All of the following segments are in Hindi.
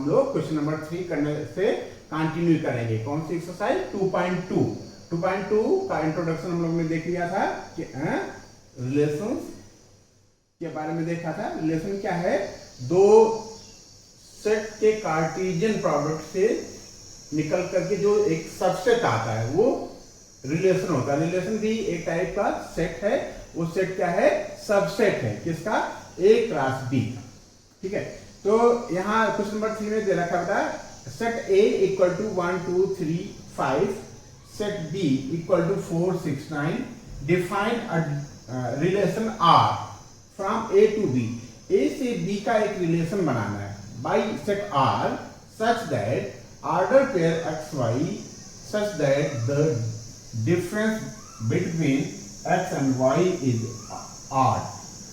हम लोग क्वेश्चन नंबर 3 करने से कंटिन्यू करेंगे। कौन सी एक्सरसाइज 2.2 का इंट्रोडक्शन हम लोग ने देख लिया था कि रिलेशंस के बारे में देखा था। रिलेशन क्या है? दो सेट के कार्टेशियन प्रोडक्ट से निकल करके जो एक सबसेट आता है वो रिलेशन होता है। रिलेशन भी एक टाइप का सेट है। वो सेट क्या है? सबसेट है। किसका? A cross B। ठीक है, तो यहाँ क्वेश्चन नंबर 3 में दे रखा था set A equal to 1 2 3 5, set B equal to 4 6 9, define a relation R from A to B। A से B का एक रिलेशन बनाना है by set R such that order pair XY such that the difference between X and Y is odd.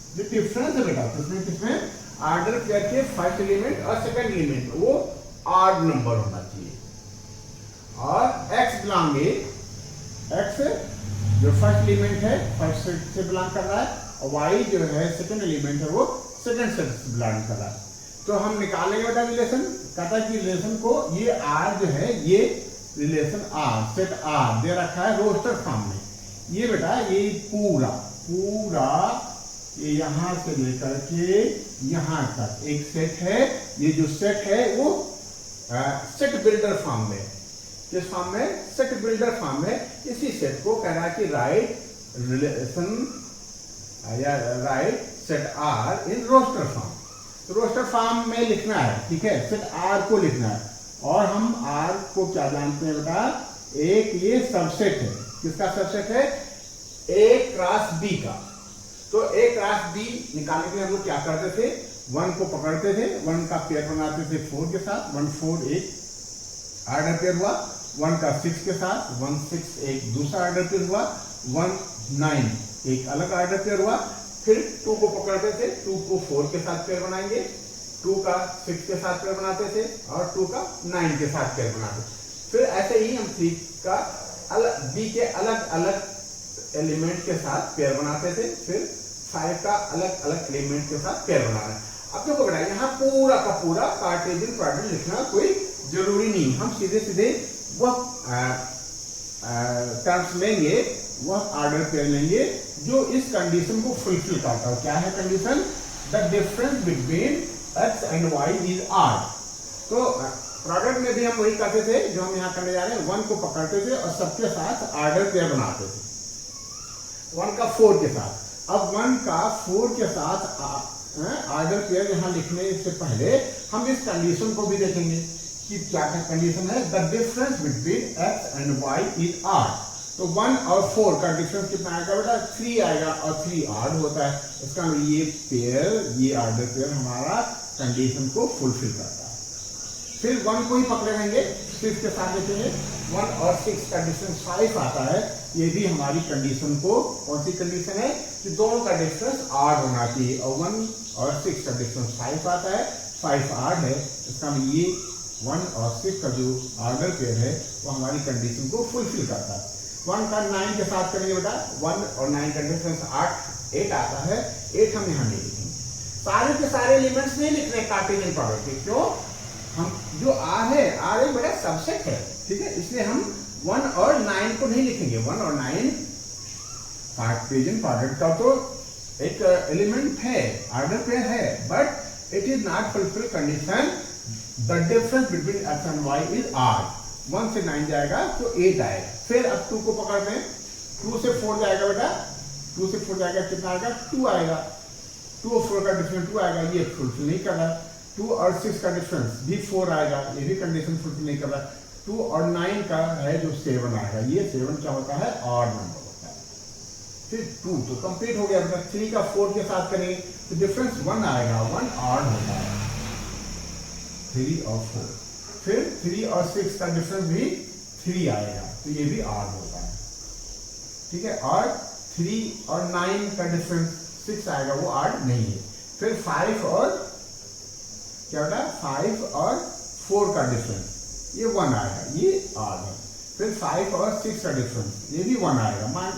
जो डिफरेंस है बेटा किसमें ऑर्डर पेयर के फर्स्ट एलिमेंट और सेकंड एलिमेंट वो ऑड नंबर होना चाहिए। और x बिलोंगे, x जो फर्स्ट एलिमेंट है फर्स्ट सेट से बिलोंग कर रहा है और y जो है सेकंड एलिमेंट है वो सेकंड सेट से बिलोंग कर रहा है। तो हम निकालेंगे बेटा रिलेशन। कहता है कि रिलेशन को ये r जो है ये रिलेशन r सेट r दे रखा है रोस्टर फॉर्म में। ये बेटा ये पूरा ये यहां से लेकर के यहां तक एक सेट है। ये जो सेट है वो सेट बिल्डर फॉर्म में। किस फॉर्म में? सेट बिल्डर फॉर्म में। इसी सेट को कह रहा है कि राइट रिलेशन या right set R in roster form. Roster form में लिखना है। ठीक है, सेट आर को लिखना है। और हम आर को क्या जानते हैं बेटा? एक ये सबसेट है। किसका सबसेट है? A क्रॉस B का। तो A क्रॉस B निकालने के लिए हम लोग क्या करते थे? 1 को पकड़ते थे, 1 का पेयर बनाते थे 4 के साथ, 1 4 एक ऑर्डर पेयर हुआ, 1 का 6 के साथ, 1 6 एक दूसरा ऑर्डर पेयर हुआ, 1 9 एक अलग ऑर्डर पेयर हुआ। फिर 2 को पकड़ते थे, 2 को 4 के साथ पेयर बनाएंगे, 2 का 6 के साथ पेयर बनाते थे और 2 का 9 के साथ पेयर बनाते थे। फिर ऐसे ही हम 3 का अलग B के अलग अलग एलिमेंट के साथ पेयर बनाते थे। फिर 5 का अलग अलग एलिमेंट के साथ पेयर बनाना है। अब देखो बेटा यहाँ पूरा का पूरा कार्टेशियन प्रोडक्ट लिखना कोई जरूरी नहीं। हम सीधे सीधे वह टर्म्स लेंगे, वह ऑर्डर पेयर लेंगे जो इस कंडीशन को फुलफिल करता है। क्या है condition? The difference between x and y is odd. तो प्रोडक्ट में भी हम वही करते थे जो हम यहाँ करने जा रहे हैं। 1 को पकड़ते थे और सबके साथ ऑर्डर पेयर बनाते थे, 1 का 4 के साथ। अब 1 का 4 के साथ ऑर्डर पेयर यहाँ लिखने से पहले हम इस कंडीशन को भी देखेंगे कि क्या कंडीशन है? The difference between x and y is odd. तो 1 और 4 का डिफरेंस कितना आएगा बेटा? 3 आएगा और 3 ऑड होता है। इसका मतलब ये पेयर, ये ऑर्डर पेयर हमारा कंडीशन को फुलफिल करता है। फिर 1 को ही पकड़े रहेंगे, 6 के साथ देखेंगे, 1 और 6 का डिफरेंस 5 आता है। ये भी हमारी कंडीशन को, कौन सी कंडीशन है? कि दोनों का डिफरेंस ऑड होना चाहिए। और 1 और 6 का डिफरेंस 5 आता है, 5 ऑड है। इसका मतलब ये 1 और 6 का जो ऑर्डर पेयर है वो हमारी कंडीशन को फुलफिल करता है। 1 का 9 के साथ करेंगे बेटा, 1 और 9 का डिफरेंस 8 आता है। 8 हम यहाँ नहीं लिखेंगे। सारे के सारे एलिमेंट्स नहीं लिख रहे कार्टेशियन प्रोडक्ट के। क्यों? हम जो R है, R एक बड़ा सबसेट है। ठीक है, इसलिए हम 1 और 9 को नहीं लिखेंगे। 1 और 9 कार्टेशियन प्रोडक्ट का तो एक एलिमेंट है, ऑर्डर पेयर है, but it is not fulfil condition the difference between x and y is odd. 1 से 9 जाएगा तो 8 आएगा। फिर अब 2 को पकड़ते हैं, 2 से 4 जाएगा बेटा, 2 से 4 जाएगा कितना आएगा? 2 आएगा। 2 और 4 का डिफरेंस 2 आएगा, ये फुलफिल नहीं कर रहा। 2 और 6 का डिफरेंस भी 4 आएगा, ये भी कंडीशन फुलफिल नहीं कर रहा। 2 और 9 का है जो 7 आएगा, ये 7 क्या होता है? ऑड नंबर होता है। फिर 2 तो कंप्लीट हो गया। 3 का 4 के साथ करेंगे तो डिफरेंस 1 आएगा, 1 ऑड होता है। 3 और 4, फिर 3 और 6 का डिफरेंस भी 3 आएगा, तो ये भी ऑड होता है। ठीक है, और 3 और 9 का डिफरेंस 6 आएगा, वो ऑड नहीं है। फिर 5 और क्या होता है? 5 और 4 का डिफरेंस ये 1 आएगा, ये ऑड है। फिर 5 और 6 का डिफरेंस ये भी 1 आएगा। मान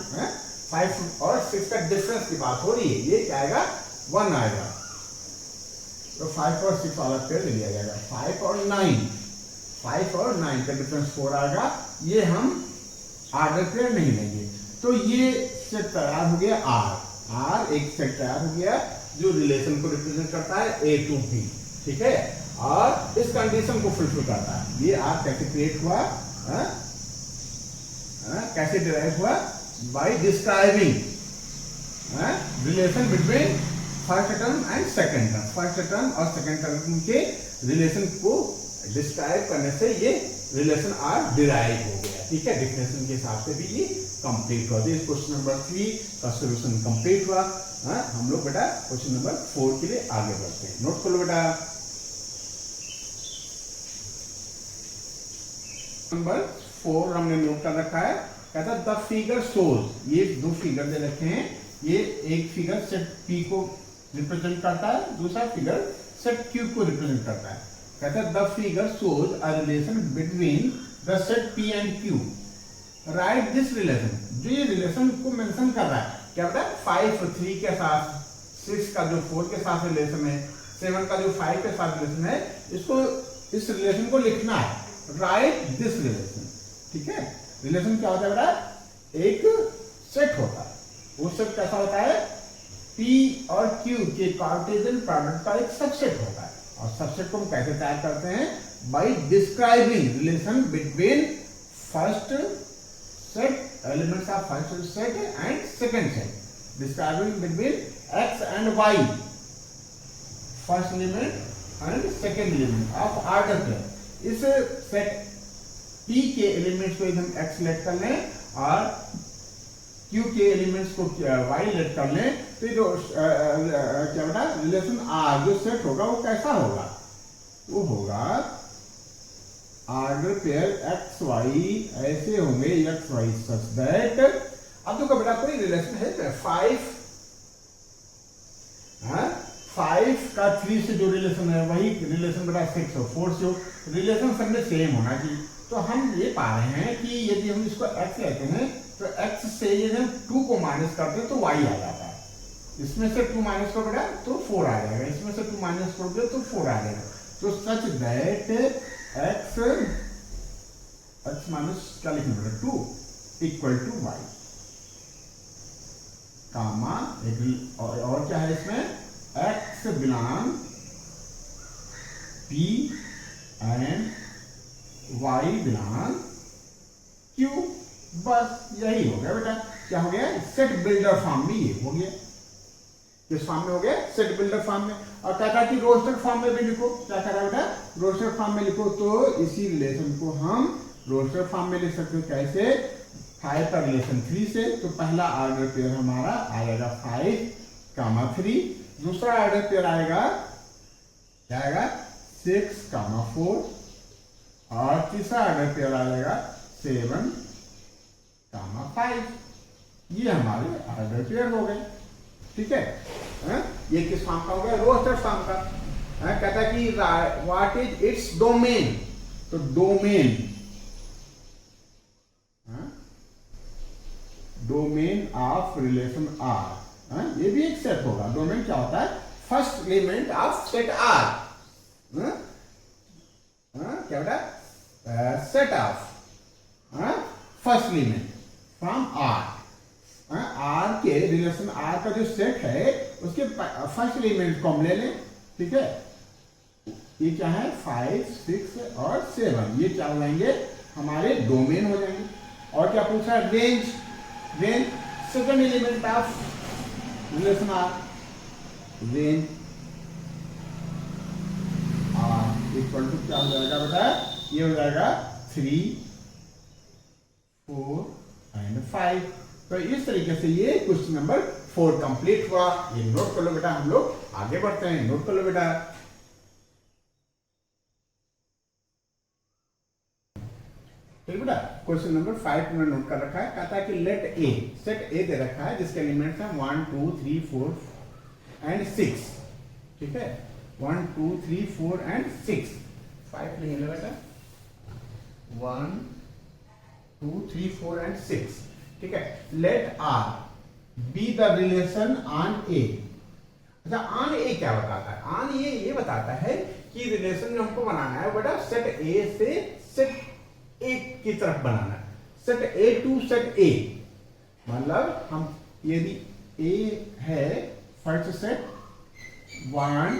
5 और 6 का डिफरेंस की बात हो रही है, ये क्या आएगा? 1 आएगा। तो 5 और 6 वाला पेयर ले लिया जाएगा। 5 और 9, 5 और 9 का डिफरेंस 4 आएगा। ये हम ऑर्डर पेयर नहीं लेंगे। तो ये सेट तैयार हो गया आर एक सेट तैयार हो गया जो रिलेशन को रिप्रेजेंट करता है A to B, ठीक है, और इस कंडीशन को फुलफिल करता है। ये आर कैसे क्रिएट हुआ, कैसे डिराइव हुआ, by describing relation between first term and second term. First term और सेकंड टर्म के रिलेशन को डिस्क्राइब करने से ये रिलेशन आर डिराइव हो गया, ठीक है। डिफिनेशन के हिसाब से भी ये कंप्लीट हुआ। इस क्वेश्चन नंबर 3 का सॉल्यूशन कंप्लीट हुआ। हम लोग बेटा क्वेश्चन नंबर 4 के लिए आगे बढ़ते हैं। नोट कर लो बेटा। नंबर 4 हमने नोट कर रखा है। कहता द फिगर शोज, ये दो फिगर दे रखे हैं। ये एक फिगर सेट P को रिप्रेजेंट करता है, दूसरा फिगर सेट Q को रिप्रेजेंट करता है। कहता है the figure shows a relation between the set P and Q, right this relation. जो ये रिलेशन को मेंशन कर रहा है, क्या बेटा 5 3 के साथ, 6 का जो 4 के साथ रिलेशन है, 7 का जो 5 के साथ रिलेशन है, इसको इस रिलेशन को लिखना है। राइट दिस रिलेशन, ठीक है। रिलेशन क्या होता है बेटा, एक सेट होता है। वो सेट कैसा होता है, P और Q के कार्टेशियन प्रोडक्ट का एक सबसेट होता है। और सबसेट को हम कैसे तैयार करते हैं, by describing relation between first set elements of first set and second set, describing between x and y, first element and second element of order pair. इस सेट P के एलिमेंट्स को हम x लेट कर लें और Q के एलिमेंट्स को y लेट कर लें, तो जो क्या बेटा रिलेशन R जो सेट होगा वो कैसा होगा, वो होगा ऑर्डर पेयर x y ऐसे होंगे x y सच दैट। अब देखो बेटा कोई रिलेशन है 5 का 3 से जो रिलेशन है वही रिलेशन बेटा 6 और 4 से हो, रिलेशन सब में सेम होना चाहिए। तो हम ये पा रहे हैं कि यदि हम इसको x लेते हैं तो x से यदि हम 2 को माइनस करते हैं तो y आ जाता है। इसमें से 2 माइनस करोगे बेटा तो 4 आ जाएगा, इसमें से 2 माइनस करोगे तो 4 आ जाएगा। तो सच दैट x माइनस क्या लिखना पड़ेगा 2 इक्वल टू y, कामा एक और क्या है इसमें, x belong P and y belong Q। बस यही हो गया बेटा। क्या हो गया, सेट बिल्डर फॉर्म में ये हो गया। किस फॉर्म में हो गया, सेट बिल्डर फॉर्म में। और कहता है कि रोस्टर फॉर्म में भी लिखो। क्या कह रहा है बेटा, रोस्टर फॉर्म में लिखो। तो इसी रिलेशन को हम रोस्टर फॉर्म में लिख सकते हो। कैसे, 5 का रिलेशन 3 से, तो पहला ऑर्डर पेयर हमारा आएगा 5, 3। दूसरा ऑर्डर पेयर आएगा क्या आएगा 6, 4। और तीसरा ऑर्डर पेयर आ जाएगा 7, 5। ये हमारे ऑर्डर पेयर हो गए, ठीक है। ये किस फॉर्म का हो गया, रोस्टर फॉर्म का। कहता है कि व्हाट इज इट्स डोमेन। तो domain domain of relation R, ये भी एक सेट होगा। डोमेन क्या होता है, first element of set R. क्या बेटा, set of first element from R. R के रिलेशन आर का जो सेट है उसके फर्स्ट एलिमेंट को हम ले लें, ठीक है। ये क्या है 5, 6 और 7, ये क्या हो जाएंगे हमारे डोमेन हो जाएंगे। और क्या पूछा, range. Range second element of relation R, range R equal to क्या हो जाएगा बेटा, ये हो जाएगा 3, 4 एंड 5। तो इस तरीके से ये क्वेश्चन नंबर 4 कंप्लीट हुआ। ये नोट कर लो बेटा, हम लोग आगे बढ़ते हैं। नोट कर लो बेटा। ठीक बेटा, क्वेश्चन नंबर 5 में नोट कर रखा है। कहता है कि लेट ए, सेट ए दे रखा है जिसके एलिमेंट्स हैं 1 2 3 4 एंड 6, ठीक है। 1 2 3 4 एंड 6, 5 लिखेंगे बेटा, 1 2 3 4 एंड 6, ठीक है। Let R be the relation on A. अच्छा, ऑन ए क्या बताता है, ऑन ये बताता है कि रिलेशन जो हमको बनाना है बेटा सेट ए से सेट ए की तरफ बनाना है, set A to set A. मतलब हम यदि ए है फर्स्ट सेट 1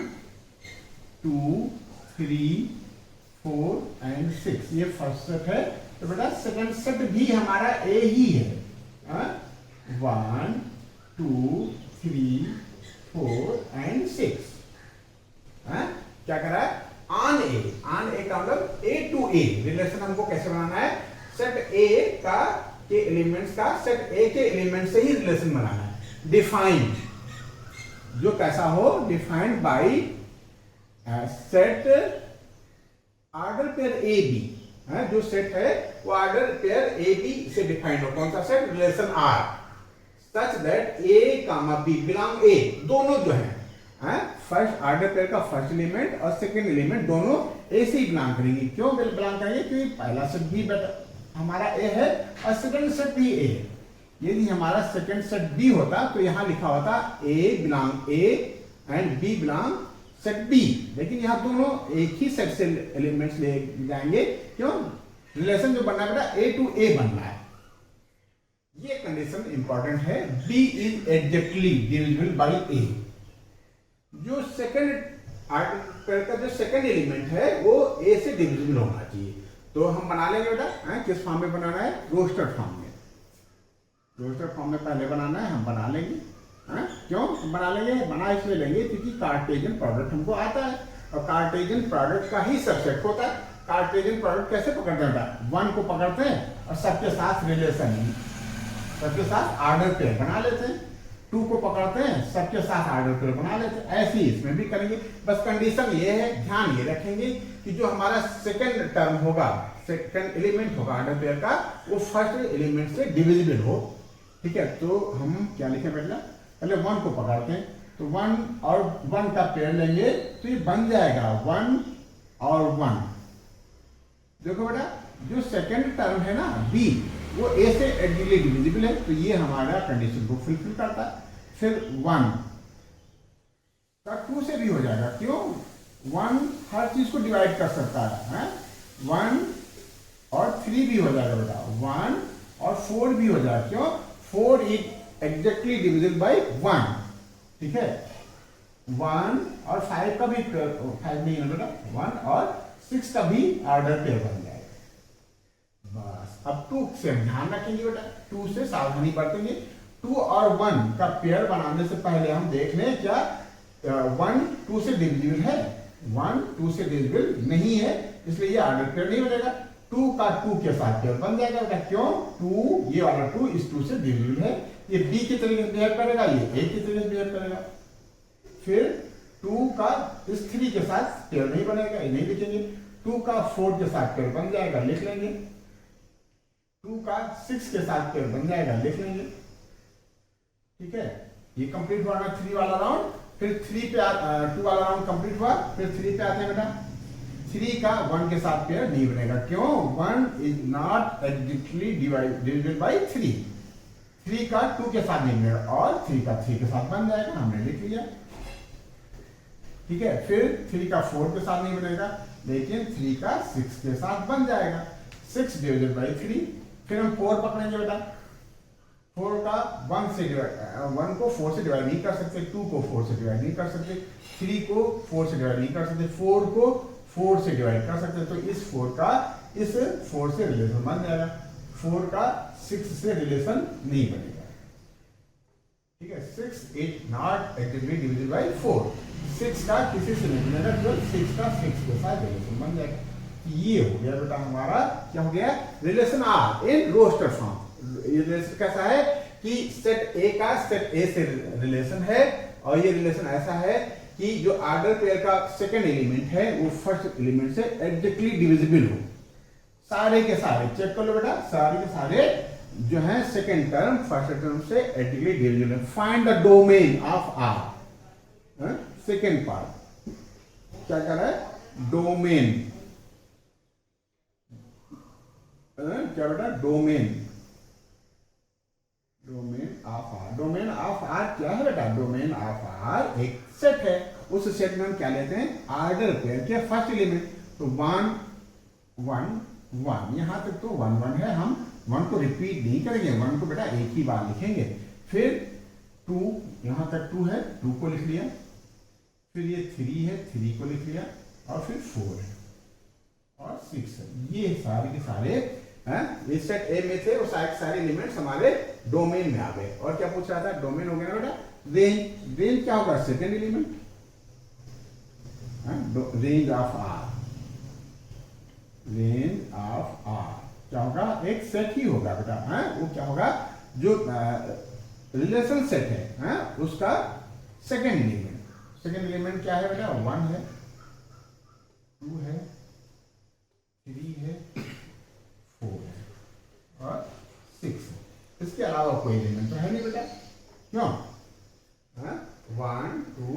2 3 4 एंड 6, ये फर्स्ट सेट है, तो बेटा सेकंड सेट भी हमारा ए ही है। 1 2 3 4 एंड 6। क्या कर रहा है? ऑन ए का मतलब ए टू ए रिलेशन हमको कैसे बनाना है? सेट ए का के एलिमेंट्स का सेट ए के एलिमेंट से ही रिलेशन बनाना है। डिफाइन जो कैसा हो? Defined by set order pair a b. जो सेट है वो ऑर्डर पेयर ए बी से डिफाइंड हो। कौन सा set? Relation R such that a comma b belong A. दोनों जो है फर्स्ट ऑर्डर पेयर का फर्स्ट एलिमेंट और सेकंड एलिमेंट दोनों ए से ही बिलोंग करेंगे। क्यों बिलोंग करेंगे? क्योंकि पहला सेट भी हमारा ए है और सेकंड सेट भी ए है। यदि हमारा सेकंड सेट बी होता तो यहां लिखा होता a belong A and b belong set B, लेकिन यहां दोनों एक ही सेट से एलिमेंट्स ले जाएंगे। क्यों? रिलेशन जो बनना है बेटा ए टू ए बनना है। ये कंडीशन इंपॉर्टेंट है। B is exactly divisible by a. जो सेकंड ऑर्डर का जो सेकंड एलिमेंट है वो ए से डिविजिबल होना चाहिए। तो हम बना लेंगे बेटा किस फॉर्म में बनाना है? रोस्टर फॉर्म में। रोस्टर फॉर्म में पहले बनाना है, हम बना लेंगे। क्यों बना लेंगे? बना इसलिए लेंगे क्योंकि कार्टेशियन प्रोडक्ट हमको आता है और कार्टेशियन प्रोडक्ट का ही सबसेट होता है। कार्टेशियन प्रोडक्ट कैसे पकड़ते हैं? 1 को पकड़ते हैं और सबके साथ रिलेशन, सबके साथ ऑर्डर पेयर बना लेते हैं। 2 को पकड़ते हैं, सबके साथ ऑर्डर पेयर बना लेते हैं। ऐसे ही इसमें भी करेंगे। बस कंडीशन ये है, ध्यान ये रखेंगे कि जो हमारा सेकंड टर्म होगा, सेकंड एलिमेंट होगा ऑर्डर पेयर का, वो फर्स्ट एलिमेंट से डिविजिबल हो। ठीक है, तो हम क्या लिखें बेटा? पहले 1 को पकड़ते हैं, तो 1 और 1 का पेयर लेंगे तो ये बन जाएगा 1 और 1। देखो बेटा जो सेकंड टर्म है ना बी, वो ए से एग्जैक्टली डिविजिबल है, तो ये हमारा कंडीशन को फुलफिल करता है। फिर 1 का 2 से भी हो जाएगा। क्यों? 1 हर चीज को डिवाइड कर सकता है। 1 और 3 भी हो जाएगा बेटा, 1 और 4 भी हो जाएगा। क्यों? 4 इज एग्जैक्टली डिविजिबल बाई 1। ठीक है, 1 और 5 का भी 5 नहीं है बेटा, 1 और 6 का भी ऑर्डर पेयर बन जाएगा। बस अब 2 से हम ध्यान रखेंगे बेटा, 2 से सावधानी बरतेंगे। 2 और 1 का पेयर बनाने से पहले हम देख लें क्या 1 2 से डिविजिबल है? 1 2 से डिविजिबल नहीं है, इसलिए ये ऑर्डर पेयर नहीं बनेगा। 2 का 2 के साथ पेयर बन जाएगा बेटा। क्यों? 2 ये वाला 2 इस 2 से डिविजिबल है, ये बी की तरीके से बिहेव करेगा, ये ए की तरीके से बिहेव करेगा। फिर 2 का इस 3 के साथ पेयर नहीं बनेगा, ये नहीं लिखेंगे। 2 का 4 के साथ पेयर बन जाएगा, लिख लेंगे। 2 का 6 के साथ पेयर बन जाएगा, लिख लेंगे। ठीक है, ये कंप्लीट हुआ ना 3 वाला राउंड। फिर 3 पे 2 वाला राउंड कंप्लीट हुआ, फिर 3 पे आते हैं बेटा। 3 का 1 के साथ पेयर नहीं बनेगा। क्यों? 1 is not exactly divisible by 3। 3 का 2 के साथ नहीं बनेगा और 3 का 3 के साथ बन जाएगा, हमने लिख लिया। ठीक है, फिर 3 का 4 के साथ नहीं बनेगा, लेकिन 3 का 6 के साथ बन जाएगा। 6 डिविजिबल बाई 3। फिर हम 4 पकड़ेंगे बेटा। 4 का 1 को 4 से डिवाइड नहीं कर सकते, 2 को 4 से डिवाइड नहीं कर सकते, 3 को 4 से डिवाइड नहीं कर सकते, 4 को 4 से डिवाइड कर सकते। तो इस 4 का इस 4 से रिलेशन बन जाएगा। 4 का 6 से रिलेशन नहीं बनेगा। ठीक है, 6 is not exactly divisible by 4। 6 का किसी से नहीं बनेगा, तो 6 का 6 के साथ रिलेशन बन जाएगा। ये हो गया बेटा हमारा, क्या हो गया? Relation R in roster form. ये रिलेशन कैसा है कि सेट ए का सेट ए से रिलेशन है, और ये रिलेशन ऐसा है कि जो ऑर्डर पेयर का सेकंड एलिमेंट है वो फर्स्ट एलिमेंट से एग्जैक्टली डिविजिबल हो। सारे के सारे चेक कर लो बेटा, सारे के सारे जो है सेकंड टर्म फर्स्ट टर्म से एग्जैक्टली डिविजिबल है। Find the domain of R. Second part क्या कर रहा है? डोमेन। क्या बेटा? Domain. Domain of R. Domain of R क्या है बेटा? डोमेन ऑफ आर एक सेट है, उस सेट में हम क्या लेते हैं, ऑर्डर पेयर के फर्स्ट एलिमेंट। तो 1 1 1, यहां तक तो 1 1 है, हम 1 को रिपीट नहीं करेंगे, 1 को बेटा एक ही बार लिखेंगे। फिर 2, यहां तक 2 है, 2 को लिख लिया। फिर ये 3 है, 3 को लिख लिया। और फिर 4 है और 6 है। ये सारे के सारे इस सेट ए में थे, और सारे एलिमेंट्स हमारे डोमेन में आ गए। और क्या पूछ रहा था, डोमेन हो गया ना बेटा, रेंज। रेंज क्या होगा, second element, range of R. Range of R क्या होगा, एक सेट ही होगा बेटा, वो क्या होगा, जो रिलेशन सेट है उसका सेकेंड एलिमेंट। सेकेंड एलिमेंट क्या है बेटा, 1 है, 2 है, 3 है, 4 है और 6 है। इसके अलावा कोई एलिमेंट तो है नहीं बेटा, क्यों, 1 2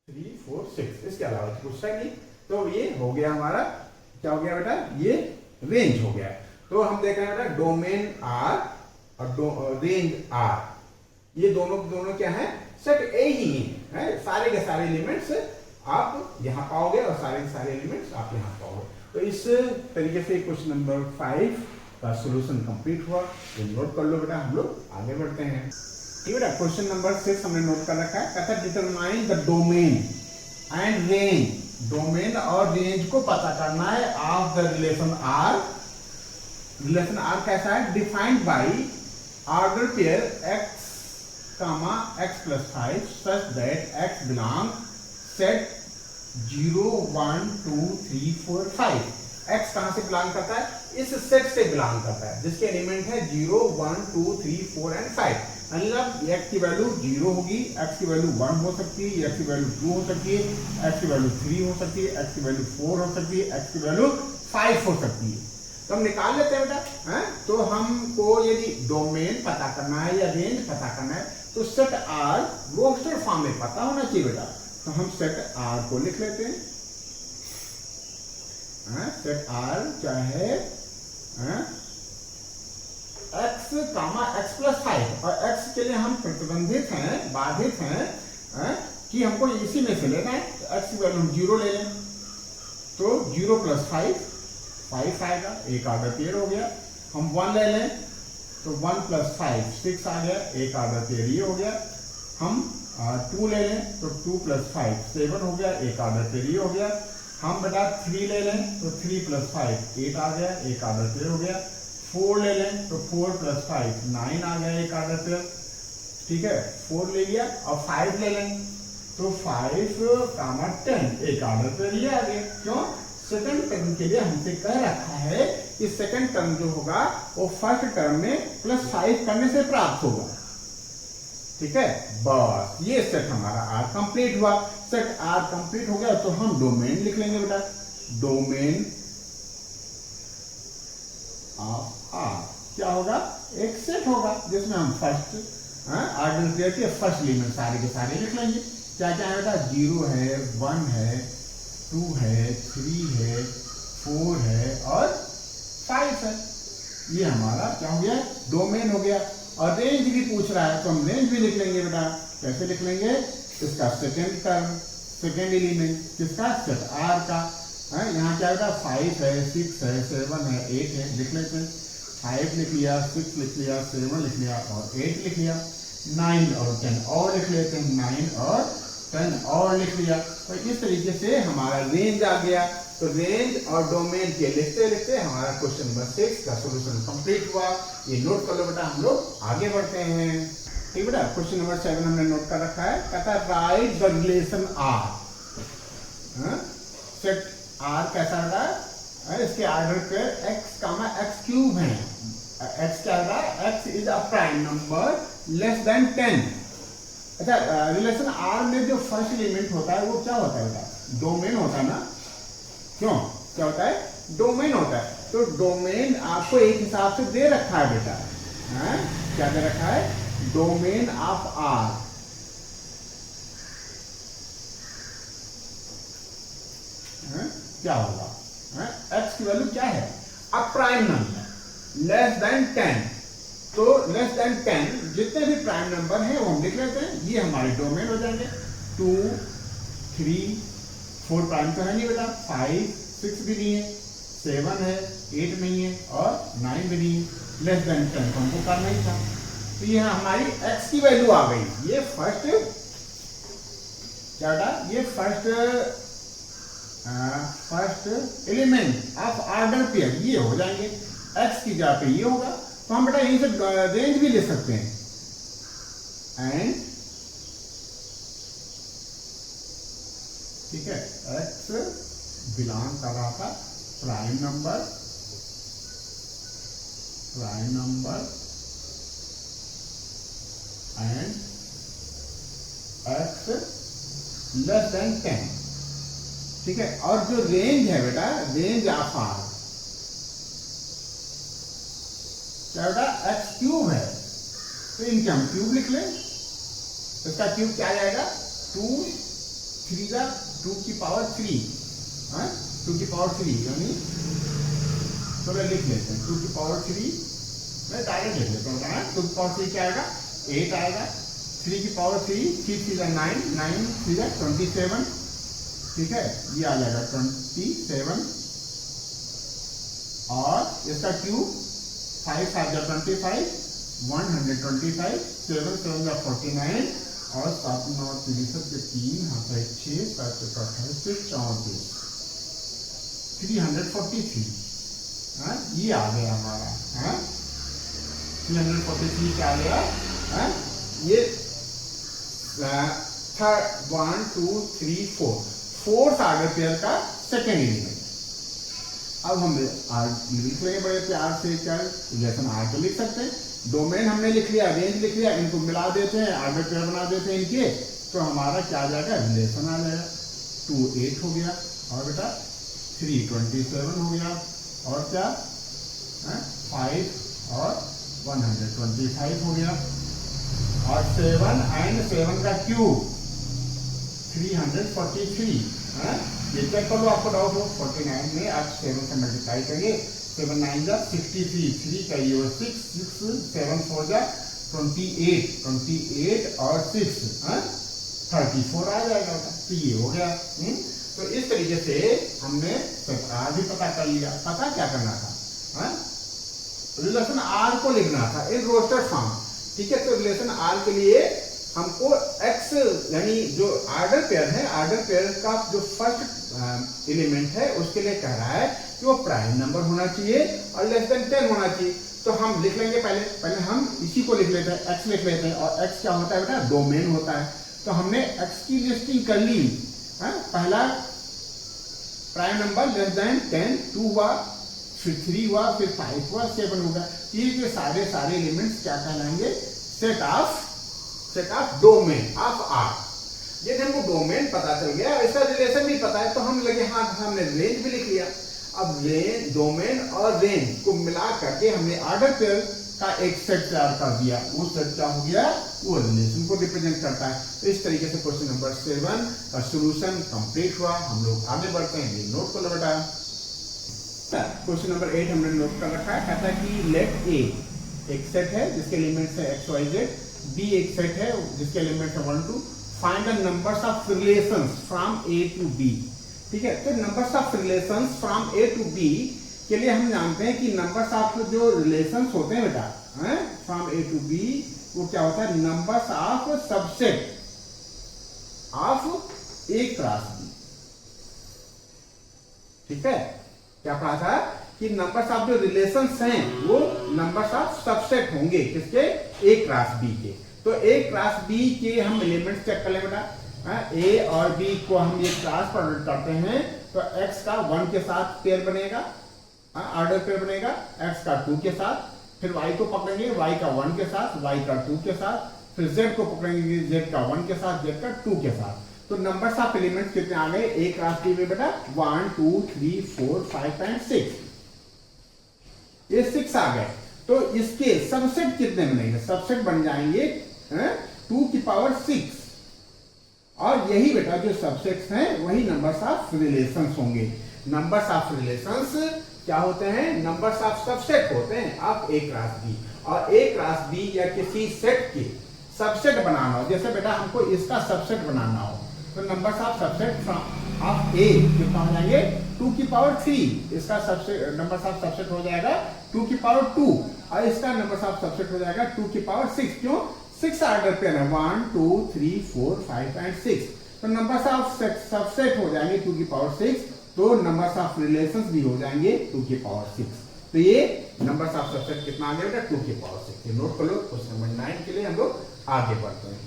3 4 6, इसके अलावा कुछ है नहीं। तो ये हो गया हमारा, क्या हो गया बेटा, ये रेंज हो गया। तो हम देख रहे हैं बेटा, डोमेन आर और रेंज आर, ये दोनों क्या है, सेट ए ही है। सारे के सारे एलिमेंट्स आप यहां पाओगे और सारे के सारे एलिमेंट्स आप यहां पाओगे। तो इस तरीके से क्वेश्चन नंबर 5 का सॉल्यूशन कंप्लीट हुआ। तो नोट कर लो बेटा, हम लोग आगे बढ़ते हैं। ये बेटा क्वेश्चन नंबर 6 हमने नोट कर रखा है, कहता है determine the domain and range. Domain और रेंज को पता करना है of the relation R. Relation R कैसा है, defined by order pair x x plus 5 such that x belong set 0 1 2 3 4 5। x कहां से बिलोंग करता है, इस सेट से बिलोंग करता है जिसके एलिमेंट है 0 1 2 3 4 एंड 5। मतलब x की वैल्यू 0 होगी, x की वैल्यू 1 हो सकती है, x की वैल्यू 2 हो सकती है, x की वैल्यू 3 हो सकती है, x की वैल्यू 4 हो सकती है, x की वैल्यू 5 हो सकती है। तो हम निकाल लेते हैं बेटा, तो हमको यदि डोमेन पता करना है या रेंज पता करना है तो सेट आर रोस्टर फॉर्म में पता होना चाहिए बेटा। तो हम सेट आर को लिख लेते हैं, सेट आर क्या है, x x plus 5, और x के लिए हम प्रतिबंधित हैं, बाधित हैं कि हमको इसी में से लेना है। तो x की वैल्यू हम 0 ले लें, तो 0 plus 5 5 आएगा, एक ऑर्डर पेयर हो गया। हम 1 ले लें तो 1 plus 5 6 आ गया, एक ऑर्डर पेयर ये हो गया। हम 2 ले लें तो 2 plus 5 7 हो गया, एक ऑर्डर पेयर ये हो गया। हम बेटा 3 ले लें तो 3 plus 5 8 आ गया, एक ऑर्डर पेयर हो गया। 4 ले लें तो 4 plus 5 9 आ गया, एक ऑर्डर पेयर, ठीक है, 4 ले लिया। और 5 ले लें तो 5 10 एक ऑर्डर पेयर ये आ गया। क्यों, सेकंड टर्म के लिए हमसे कह रखा है कि सेकंड टर्म जो होगा वो फर्स्ट टर्म में +5 करने से प्राप्त होगा, ठीक है। बस ये सेट हमारा आर कंप्लीट हुआ। सेट आर कंप्लीट हो गया तो हम डोमेन लिख लेंगे बेटा, डोमेन ऑफ आर क्या होगा, एक सेट होगा जिसमें हम फर्स्ट ऑर्डर पेयर के फर्स्ट एलिमेंट सारे के सारे लिख लेंगे। क्या क्या है बेटा, 0 है, 1 है, 2 है, 3 है, 4 है और 5 है। ये हमारा क्या हो गया, डोमेन हो गया। और रेंज भी पूछ रहा है तो हम रेंज भी लिख लेंगे बेटा। कैसे लिख लेंगे, इसका सेकेंड टर्म, सेकेंड एलिमेंट किसका, सेट आर का। यहाँ क्या बेटा, 5 है, 6 है, 7 है, 8 है, लिख लेते हैं। 5 लिख लिया, 6 लिख लिया, 7 लिख लिया और 8 लिख लिया। 9 और 10 और लिख लेते हैं, 9 और 10 और लिख लिया। तो इस तरीके से हमारा रेंज आ गया। तो रेंज और डोमेन के लिखते लिखते हमारा क्वेश्चन नंबर 6 का सॉल्यूशन कंप्लीट हुआ। ये नोट कर लो बेटा, हम लोग आगे बढ़ते हैं। ठीक बेटा, क्वेश्चन नंबर 7 हमने नोट कर रखा है, कहता है write the relation R. Set R कैसा रहा है, इसके order pair x x cube है। x क्या रहा है, x is a prime number less than 10। अच्छा, रिलेशन आर में जो फर्स्ट एलिमेंट होता है वो क्या होता है बेटा, डोमेन होता है ना। क्यों, क्या होता है, डोमेन होता है। तो डोमेन आपको एक हिसाब से दे रखा है बेटा, क्या दे रखा है, डोमेन ऑफ आर। क्या होगा, x की वैल्यू क्या है, अ प्राइम नंबर लेस देन 10, तो लेस देन 10 जितने भी प्राइम नंबर हैं वो हम लिख लेते हैं, ये हमारे डोमेन हो जाएंगे। 2 3 4 प्राइम तो है नहीं बेटा, 5 6 भी नहीं है, 7 है, 8 नहीं है और 9 भी नहीं है। लेस देन 10 तो हमको करना ही था, तो ये हमारी x की वैल्यू आ गई। ये फर्स्ट क्या बेटा, ये first element of order pair ये हो जाएंगे, x की जगह पे ये होगा। तो हम बेटा यहीं से रेंज भी ले सकते हैं, एंड ठीक है x बिलोंग कर रहा था prime number and x less than 10, ठीक है। और जो रेंज है बेटा, रेंज ऑफ आर क्या बेटा, x क्यूब है, तो इनके हम क्यूब लिख लें। इसका क्यूब क्या आ जाएगा, 2 3 का 2 की पावर 3, 2 की पावर 3 यानी, चलो लिख लेते हैं 2 की पावर 3, मैं डायरेक्ट लिख लेता हूँ। 2 की पावर 3 क्या आएगा, 8 आएगा। 3 की पावर 3, 3 3 9, 9 3 27, ठीक है, ये आ जाएगा 27। और इसका क्यूब 5 5 25, 125, 7 7 49 और 7 9 63 के 3 हाथ 6 7 28 फिर 34, 343। ये आ गया हमारा 343 क्या आ गया, ये 1 2 3 4 फोर्थ ऑर्डर पेयर का सेकेंड एलिमेंट। अब हम लिख लेंगे बड़े प्यार से, क्या रिलेशन आर तो लिख सकते हैं, डोमेन हमने लिख लिया, रेंज लिख लिया, इनको मिला देते हैं, ऑर्डर पेयर बना देते हैं इनके, तो हमारा क्या आ जाएगा, रिलेशन आ जाएगा। 2 8 हो गया, और बेटा 3 27 हो गया, और क्या 5 और 125 हो गया, और 7 एंड 7 का क्यूब 343। ये चेक कर लो, आपको डाउट हो। 49 में आप 7 से मल्टीप्लाई करिए, 7 9 जा 63, 3 का ये 6 6 7 4 जा 28, 28 और 6 34 आ जाएगा। तो ये हो गया। तो इस तरीके से हमने आर भी पता कर लिया। पता क्या करना था, रिलेशन आर को लिखना था इन रोस्टर फॉर्म, ठीक है। तो रिलेशन आर के लिए हमको x यानी जो ऑर्डर पेयर है, ऑर्डर पेयर का जो फर्स्ट एलिमेंट है उसके लिए कह रहा है कि वो प्राइम नंबर होना चाहिए और लेस देन 10 होना चाहिए। तो हम लिख लेंगे, पहले हम इसी को लिख लेते हैं, x लिख लेते हैं। और x क्या होता है बेटा, डोमेन होता है। तो हमने x की लिस्टिंग कर ली। पहला प्राइम नंबर लेस देन 10, 2 हुआ, फिर 3 हुआ, फिर 5 हुआ, 7 होगा। ये सारे एलिमेंट्स क्या कहलाएंगे, set of domain of R. यदि हमको डोमेन पता चल गया, इसका रिलेशन भी पता है, तो हम लगे हाँ हमने रेंज भी लिख लिया। अब रेंज, डोमेन और रेंज को मिला करके हमने ऑर्डर पेयर का एक सेट तैयार कर दिया। वो सेट क्या हो गया, वो रिलेशन को रिप्रेजेंट करता है। तो इस तरीके से क्वेश्चन नंबर 7 का सोल्यूशन कंप्लीट हुआ। हम लोग आगे बढ़ते हैं, ये नोट को बेटा। क्वेश्चन नंबर 8 हमने नोट कर रखा है। कहता है कि लेट ए एक सेट है जिसके एलिमेंट्स है x y z, B एक सेट है जिसके एलिमेंट्स है 1 2, find the numbers of relations from A to B। ठीक है, तो numbers of relations from A to B के लिए हम जानते हैं कि नंबर्स ऑफ जो रिलेशंस होते हैं बेटा, फ्रॉम A टू B, वो क्या होता है, numbers of subset of A cross B। ठीक है, क्या पढ़ा था कि नंबर्स ऑफ जो रिलेशंस हैं वो नंबर्स ऑफ सबसेट होंगे किसके, A क्रॉस B के। तो A क्रॉस B के हम एलिमेंट्स चेक कर ले बेटा। A और B को हम ये क्रॉस प्रोडक्ट करते हैं तो x का 1 के साथ पेयर बनेगा, ऑर्डर पेयर बनेगा, x का 2 के साथ, फिर y को पकड़ेंगे y का 1 के साथ, y का 2 के साथ, फिर z को पकड़ेंगे z का 1 के साथ, z का 2 के साथ। तो नंबर्स ऑफ एलिमेंट्स कितने आ गए A क्रॉस B में बेटा, 1 2 3 4 5 एंड 6, ये 6 आ गए। तो इसके सबसेट कितने बनेंगे, सबसेट बन जाएंगे 2 की पावर 6, और यही बेटा जो सबसेट्स हैं वही नंबर्स ऑफ रिलेशंस होंगे। नंबर्स ऑफ रिलेशंस क्या होते हैं, नंबर्स ऑफ सबसेट होते हैं ऑफ A क्रॉस B। और ए क्रॉस बी या किसी सेट के सबसेट बनाना हो, जैसे बेटा हमको इसका सबसेट बनाना हो, तो नंबर्स ऑफ सबसेट ऑफ ए कितना हो जाएंगे 2 की पावर 3, इसका सबसेट नंबर्स ऑफ सबसेट हो जाएगा 2 की पावर 2 और इसका नंबर्स ऑफ सबसेट हो जाएगा 2 की पावर 6। क्यों? 6 ऑर्डर पे है, 1 2 3 4 5 एंड 6, तो नंबर्स ऑफ सबसेट हो जाएंगे 2 की पावर 6, तो नंबर्स ऑफ रिलेशंस भी हो जाएंगे 2 की पावर 6। तो ये नंबर्स ऑफ सबसेट कितना आ गया बेटा 2 की पावर 6। नोट कर लो, क्वेश्चन नंबर 9 के लिए हम लोग आगे बढ़ते हैं।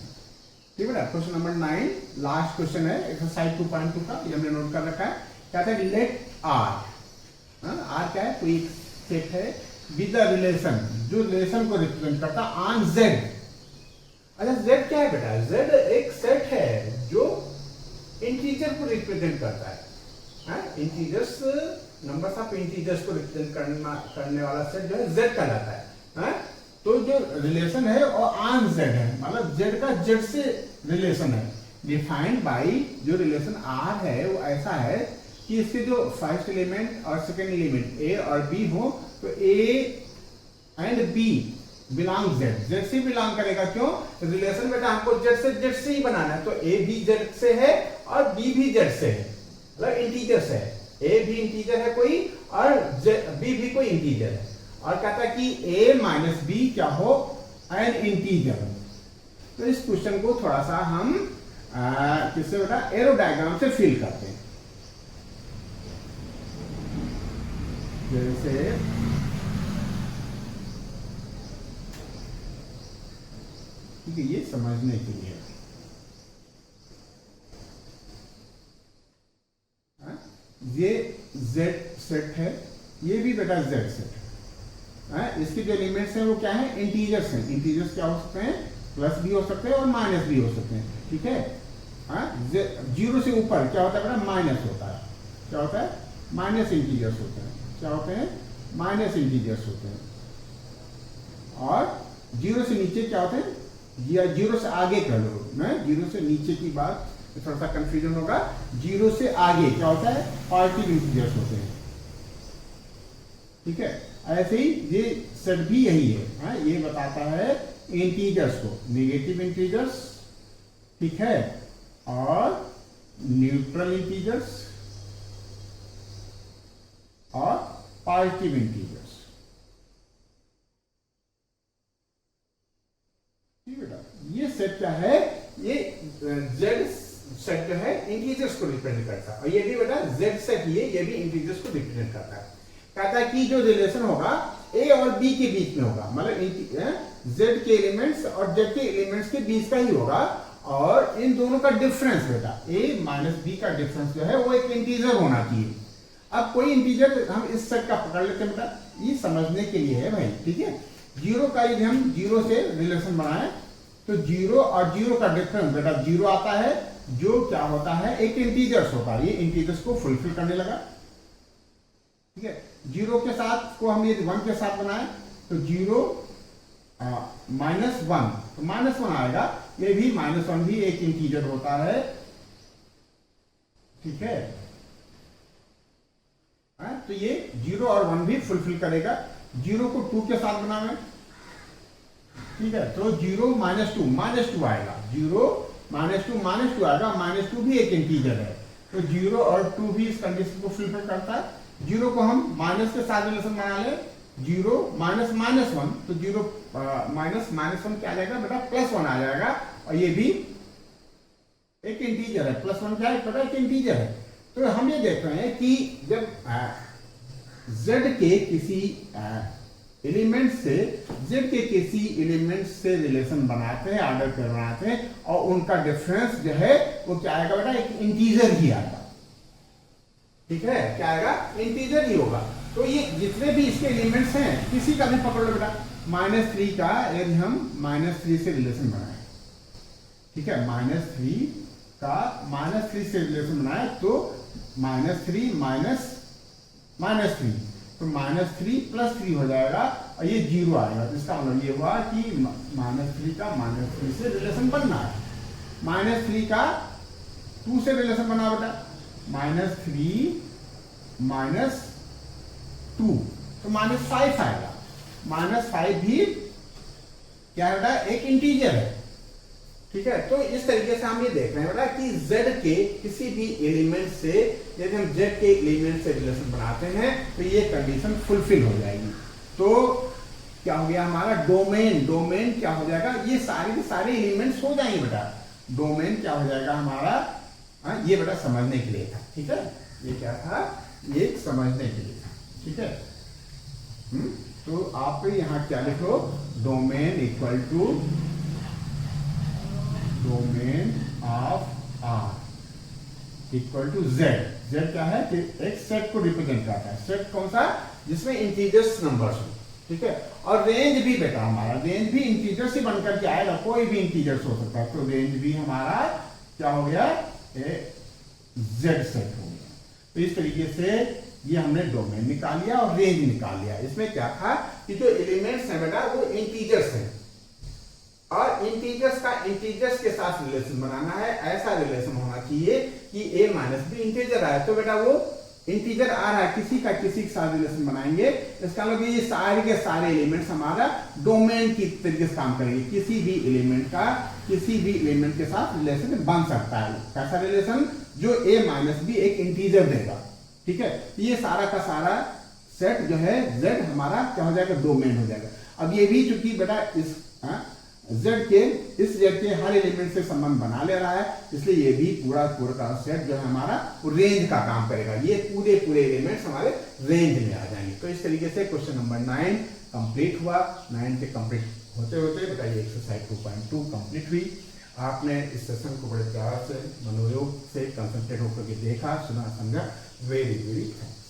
ठीक है बेटा, क्वेश्चन नंबर 9 लास्ट क्वेश्चन है एक्सरसाइज 2.2 का, ये हमने नोट कर रखा है। क्या था? लेट आर, आर क्या है? कोई सेट है विद द रिलेशन, जो रिलेशन को रिप्रेजेंट करता है ऑन जेड। अच्छा जेड क्या है बेटा? जेड एक सेट है जो इंटीजर को रिप्रेजेंट करता है, इंटीजर्स, नंबर्स ऑफ इंटीजर्स को रिप्रेजेंट करने वाला सेट जो है जेड कहलाता है। तो जो रिलेशन है वो ऑन जेड है, मतलब जेड का जेड से रिलेशन है, डिफाइंड बाय, जो रिलेशन आर है वो ऐसा है कि इसके जो फर्स्ट एलिमेंट और सेकंड एलिमेंट ए और बी हो, तो a and b belong Z, Z से बिलोंग करेगा। क्यों? रिलेशन बेटा हमको जेड से ही बनाना है, तो ए भी जेड से है और बी भी जेड से है, मतलब इंटीजर्स है, ए भी इंटीजर है कोई और बी भी कोई इंटीजर है, और कहता है कि ए माइनस बी क्या हो? N integer. तो इस क्वेश्चन को थोड़ा सा हम किससे बेटा एरो डायग्राम से फिल करते हैं। जैसे ठीक है, ये समझने के लिए ये z सेट है, ये भी बेटा z सेट है। इसके जो एलिमेंट्स हैं वो क्या है? इंटीजर्स हैं। इंटीजर्स क्या हो सकते हैं? प्लस भी हो सकते हैं और माइनस भी हो सकते हैं। ठीक है, जीरो से ऊपर क्या होता है बेटा? माइनस होता है। क्या होता है? माइनस इंटीजर्स होते हैं। क्या होते हैं? माइनस इंटीजर्स होते हैं। और जीरो से नीचे क्या होते हैं? या जीरो से आगे कर लो ना, जीरो से नीचे की बात थोड़ा सा कंफ्यूजन होगा। जीरो से आगे क्या होता है? पॉजिटिव इंटीजर्स होते हैं। ठीक है, ऐसे ही ये सेट भी यही है, ये बताता है इंटीजर्स को, नेगेटिव इंटीजर्स, ठीक है, और न्यूट्रल इंटीजर्स और पॉजिटिव इंटीजर्स। ठीक है, ये सेट क्या है? ये जेड सेट जो है इंटीजर्स को रिप्रेजेंट करता है, और ये भी बेटा जेड सेट ही है, ये भी इंटीजर्स को रिप्रेजेंट करता है। कहता है कि जो रिलेशन होगा ए और बी के बीच में होगा, मतलब जेड के एलिमेंट्स और जेड के एलिमेंट्स के बीच का ही होगा, और इन दोनों का डिफरेंस बेटा ए माइनस बी का डिफरेंस जो है वो एक इंटीजर होना चाहिए। अब कोई इंटीजर हम इस सेट का पकड़ लेते हैं बेटा, ये समझने के लिए है भाई। ठीक है, जीरो का यदि हम जीरो से रिलेशन बनाए तो जीरो और जीरो का डिफरेंस बेटा जीरो आता है, जो क्या होता है? एक इंटीजर्स होता है, ये इंटीजर्स को फुलफिल करने लगा। ठीक है, जीरो के साथ को हम यदि वन के साथ बनाए तो जीरो माइनस वन, तो माइनस वन आएगा, ये भी माइनस वन भी एक इंटीजर होता है। ठीक है, तो ये जीरो और वन भी फुलफिल करेगा। जीरो को टू के साथ बनावे, ठीक है, तो जीरो माइनस टू आएगा, जीरो माइनस टू आएगा, माइनस टू भी एक इंटीजर है, तो जीरो और टू भी इस कंडीशन को फुलफिल करता है। जीरो को हम माइनस के साथ रिलेशन बना ले, जीरो माइनस माइनस वन, तो जीरो माइनस माइनस वन क्या आ जाएगा बेटा? प्लस वन आ जाएगा, और ये भी एक इंटीजर है। प्लस वन क्या है बेटा? एक इंटीजर है। तो हम ये देख रहे हैं कि जब z के किसी एलिमेंट से रिलेशन बनाते हैं, ऑर्डर पे बनाते हैं, और उनका डिफरेंस जो है वो क्या आएगा बेटा? एक इंटीजर ही आएगा। ठीक है, क्या आएगा? इंटीजर ही होगा। तो ये जितने भी इसके एलिमेंट्स हैं, किसी का भी पकड़ लो बेटा, -3 का यदि हम -3 से रिलेशन बनाए, ठीक है, -3 का -3 से रिलेशन बनाए तो -3 माइनस -3, तो -3 + 3 हो जाएगा, और ये 0 आएगा। तो इसका मतलब ये हुआ कि -3 का -3 से रिलेशन बनना है। -3 का 2 से रिलेशन बना बेटा, -3 - 2, तो -5 आएगा। -5 भी क्या है बेटा, एक इंटीजर है। ठीक है, तो इस तरीके से हम ये देख रहे हैं बेटा कि z के किसी भी एलिमेंट से यदि हम z के एलिमेंट से रिलेशन बनाते हैं तो ये कंडीशन फुलफिल हो जाएगी। तो क्या हो गया हमारा डोमेन, डोमेन क्या हो जाएगा, ये सारे के सारे एलिमेंट्स हो जाएंगे बेटा। डोमेन क्या हो जाएगा हमारा, ये बेटा समझने के लिए था। ठीक है, ये क्या था, ये समझने के लिए था। ठीक है, तो आप यहाँ क्या लिखो, domain equal to domain of R equal to Z. Z क्या है कि एक सेट को रिप्रेजेंट करता है। सेट कौन सा, जिसमें इंटीजर्स नंबर्स हो। ठीक है, और रेंज भी बेटा हमारा, रेंज भी इंटीजर से बनकर के आएगा, कोई भी इंटीजर्स हो सकता है। तो रेंज भी हमारा क्या हो गया, जेड सेट हो गया। तो इस तरीके से ये हमने डोमेन निकाल लिया और रेंज निकाल लिया। इसमें क्या था कि जो एलिमेंट्स हैं बेटा वो इंटीजर्स हैं, और इंटीजर्स का इंटीजर्स के साथ रिलेशन बनाना है। ऐसा रिलेशन होना चाहिए कि a माइनस बी इंटीजर आए, तो बेटा वो इंटीजर आ रहा है, किसी का किसी के साथ रिलेशन बनाएंगे। इसका मतलब ये सारे के सारे एलिमेंट्स हमारा डोमेन की तरीके से काम करेंगे। किसी भी एलिमेंट का किसी भी एलिमेंट के साथ रिलेशन बन सकता है। कैसा रिलेशन, जो a माइनस बी एक इंटीजर देगा। ठीक है, ये सारा का सारा सेट जो है z हमारा क्या हो जाएगा, डोमेन हो जाएगा। अब ये भी चूंकि बेटा इस z के इस z के हर एलिमेंट से संबंध बना ले रहा है, इसलिए ये भी पूरा पूरा का सेट जो है हमारा वो रेंज का काम करेगा। ये पूरे पूरे एलिमेंट्स हमारे रेंज में आ जाएंगे। तो इस तरीके से क्वेश्चन नंबर 9 कंप्लीट हुआ। 9 के कंप्लीट होते होते बेटा ये एक्सरसाइज 2.2 कंप्लीट हुई। आपने इस सेशन को बड़े प्यार से, मनोयोग से, कंसंट्रेट होकर के देखा, सुना, समझा। Very very thanks.